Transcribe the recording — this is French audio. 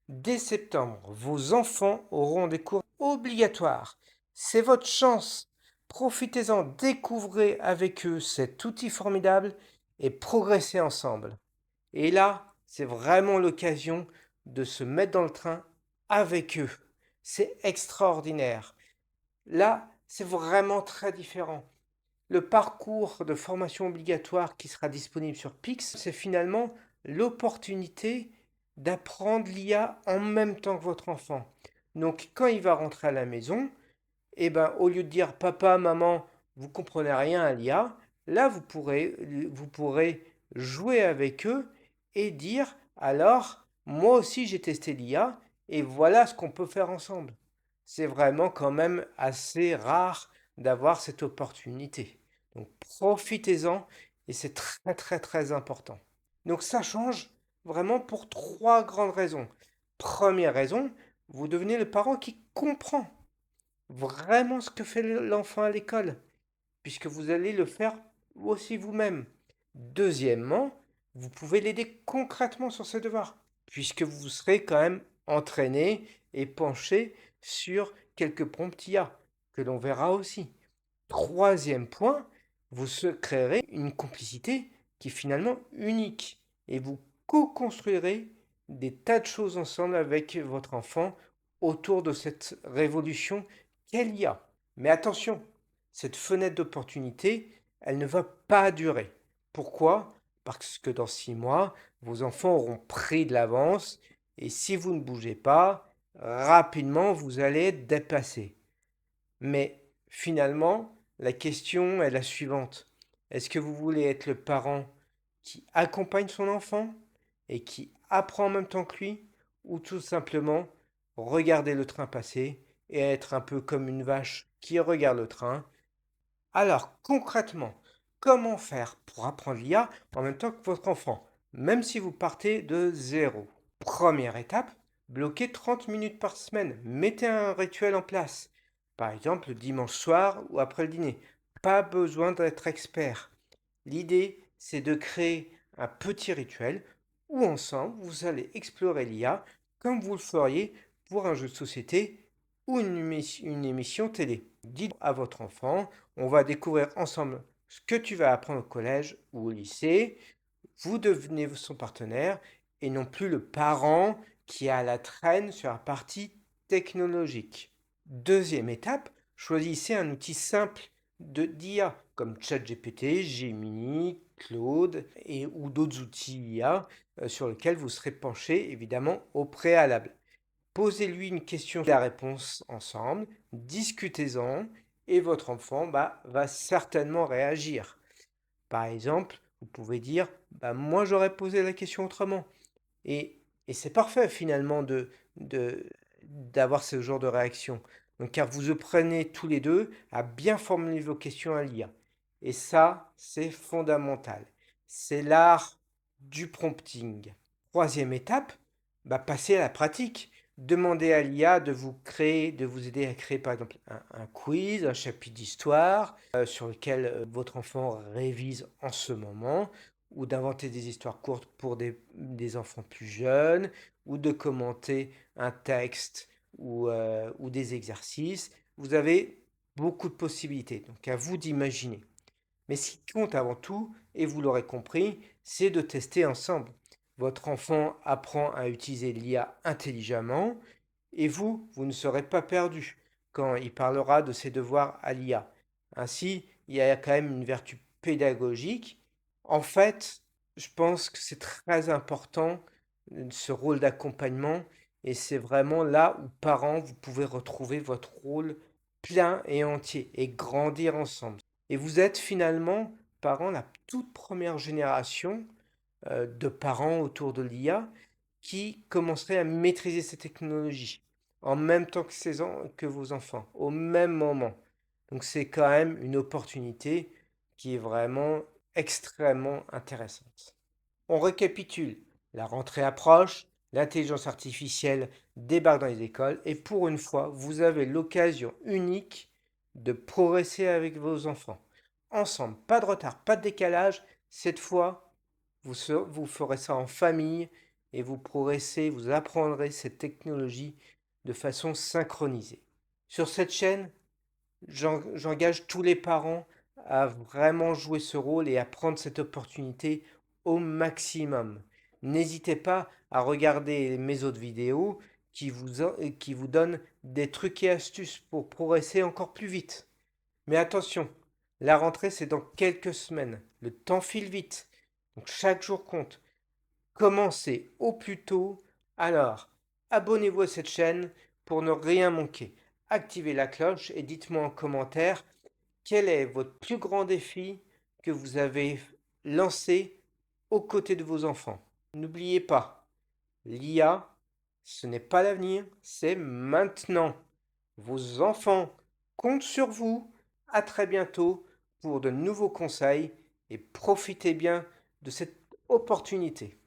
Dès septembre, vos enfants auront des cours obligatoires. C'est votre chance. Profitez-en, découvrez avec eux cet outil formidable et progressez ensemble. Et là, c'est vraiment l'occasion de se mettre dans le train avec eux. C'est extraordinaire. Là, c'est vraiment très différent. Le parcours de formation obligatoire qui sera disponible sur Pix, c'est finalement l'opportunité d'apprendre l'IA en même temps que votre enfant. Donc quand il va rentrer à la maison, eh ben, au lieu de dire papa, maman, vous comprenez rien à l'IA, là vous pourrez jouer avec eux et dire alors moi aussi j'ai testé l'IA et voilà ce qu'on peut faire ensemble. C'est vraiment quand même assez rare d'avoir cette opportunité. Donc profitez-en et c'est très très très important. Donc ça change vraiment pour trois grandes raisons. Première raison, vous devenez le parent qui comprend vraiment ce que fait l'enfant à l'école, puisque vous allez le faire aussi vous-même. Deuxièmement, vous pouvez l'aider concrètement sur ses devoirs, puisque vous serez quand même entraîné et penché sur quelques prompts IA, que l'on verra aussi. Troisième point, vous créerez une complicité qui est finalement unique, et vous co-construirez des tas de choses ensemble avec votre enfant autour de cette révolution qu'est l'IA. Mais attention, cette fenêtre d'opportunité, elle ne va pas durer. Pourquoi? Parce que dans 6 mois, vos enfants auront pris de l'avance et si vous ne bougez pas, rapidement, vous allez être dépassé. Mais finalement, la question est la suivante. Est-ce que vous voulez être le parent qui accompagne son enfant et qui apprend en même temps que lui, ou tout simplement regarder le train passer et être un peu comme une vache qui regarde le train? Alors concrètement, comment faire pour apprendre l'IA en même temps que votre enfant, même si vous partez de zéro? Première étape, bloquez 30 minutes par semaine. Mettez un rituel en place. Par exemple, le dimanche soir ou après le dîner. Pas besoin d'être expert. L'idée, c'est de créer un petit rituel où ensemble, vous allez explorer l'IA comme vous le feriez pour un jeu de société ou une émission télé. Dites à votre enfant, on va découvrir ensemble ce que tu vas apprendre au collège ou au lycée. Vous devenez son partenaire et non plus le parent qui est à la traîne sur la partie technologique. Deuxième étape, choisissez un outil simple d'IA comme ChatGPT, Gemini, Claude ou d'autres outils IA sur lesquels vous serez penché évidemment au préalable. Posez-lui une question et la réponse ensemble, discutez-en et votre enfant va certainement réagir. Par exemple, vous pouvez dire bah, moi j'aurais posé la question autrement. Et c'est parfait finalement de- d'avoir ce genre de réaction. Donc, car vous apprenez tous les deux à bien formuler vos questions à l'IA. Et ça, c'est fondamental. C'est l'art du prompting. Troisième étape, bah, passez à la pratique. Demandez à l'IA de vous aider à créer par exemple un quiz, un chapitre d'histoire sur lequel votre enfant révise en ce moment, ou d'inventer des histoires courtes pour des enfants plus jeunes, ou de commenter un texte ou des exercices. Vous avez beaucoup de possibilités, donc à vous d'imaginer. Mais ce qui compte avant tout, et vous l'aurez compris, c'est de tester ensemble. Votre enfant apprend à utiliser l'IA intelligemment et vous ne serez pas perdu quand il parlera de ses devoirs à l'IA. Ainsi, il y a quand même une vertu pédagogique. En fait, je pense que c'est très important ce rôle d'accompagnement et c'est vraiment là où parents, vous pouvez retrouver votre rôle plein et entier et grandir ensemble. Et vous êtes finalement, parents, la toute première génération de parents autour de l'IA qui commenceraient à maîtriser ces technologies en même temps que vos enfants, au même moment. Donc c'est quand même une opportunité qui est vraiment extrêmement intéressante. On récapitule. La rentrée approche, l'intelligence artificielle débarque dans les écoles et pour une fois, vous avez l'occasion unique de progresser avec vos enfants. Ensemble, pas de retard, pas de décalage. Cette fois, vous ferez ça en famille et vous progressez, vous apprendrez cette technologie de façon synchronisée. Sur cette chaîne, j'engage tous les parents à vraiment jouer ce rôle et à prendre cette opportunité au maximum. N'hésitez pas à regarder mes autres vidéos qui vous donnent des trucs et astuces pour progresser encore plus vite. Mais attention, la rentrée c'est dans quelques semaines. Le temps file vite. Donc chaque jour compte. Commencez au plus tôt. Alors, abonnez-vous à cette chaîne pour ne rien manquer. Activez la cloche et dites-moi en commentaire quel est votre plus grand défi que vous avez lancé aux côtés de vos enfants. N'oubliez pas, l'IA, ce n'est pas l'avenir, c'est maintenant. Vos enfants comptent sur vous. À très bientôt pour de nouveaux conseils et profitez bien de cette opportunité.